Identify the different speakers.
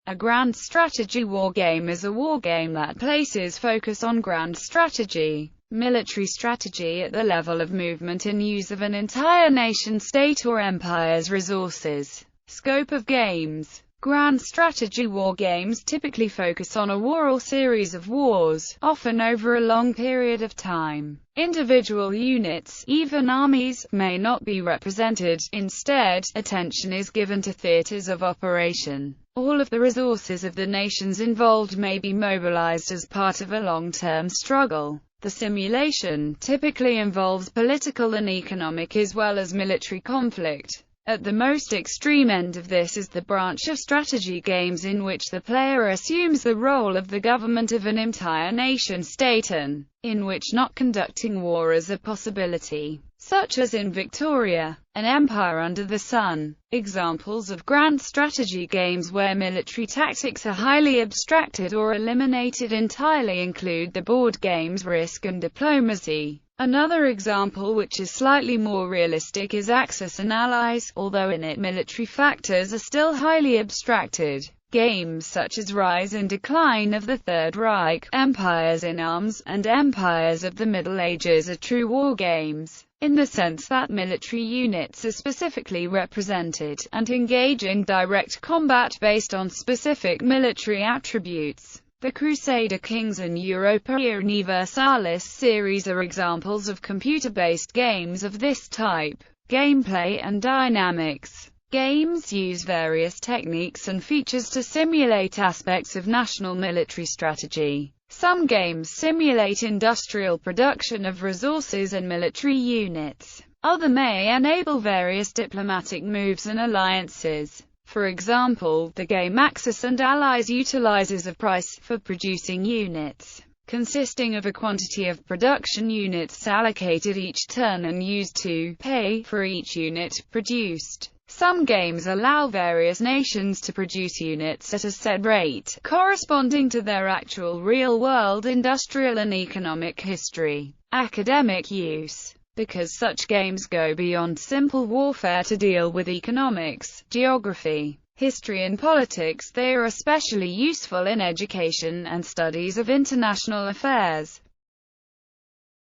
Speaker 1: A grand strategy wargame is a wargame that places focus on grand strategy, military strategy at the level of movement and use of an entire nation-state or empire's resources. Scope of games. Grand strategy wargames typically focus on a war or series of wars, often over a long period of time. Individual units, even armies, may not be represented. Instead, attention is given to theaters of operation. All of the resources of the nations involved may be mobilized as part of a long-term struggle. The simulation typically involves political and economic as well as military conflict. At the most extreme end of this is the branch of strategy games in which the player assumes the role of the government of an entire nation-state and in which not conducting war is a possibility, such as in Victoria, An Empire Under the Sun. Examples of grand strategy games where military tactics are highly abstracted or eliminated entirely include the board games Risk and Diplomacy. Another example which is slightly more realistic is Axis and Allies, although in it military factors are still highly abstracted. Games such as Rise and Decline of the Third Reich, Empires in Arms, and Empires of the Middle Ages are true war games, in the sense that military units are specifically represented, and engage in direct combat based on specific military attributes. The Crusader Kings and Europa Universalis series are examples of computer-based games of this type. Gameplay and dynamics. Games use various techniques and features to simulate aspects of national military strategy. Some games simulate industrial production of resources and military units. Others may enable various diplomatic moves and alliances. For example, the game Axis and Allies utilizes a price for producing units, consisting of a quantity of production units allocated each turn and used to pay for each unit produced. Some games allow various nations to produce units at a set rate, corresponding to their actual real-world industrial and economic history. Academic use. Because such games go beyond simple warfare to deal with economics, geography, history and politics, they are especially useful in education and studies of international affairs.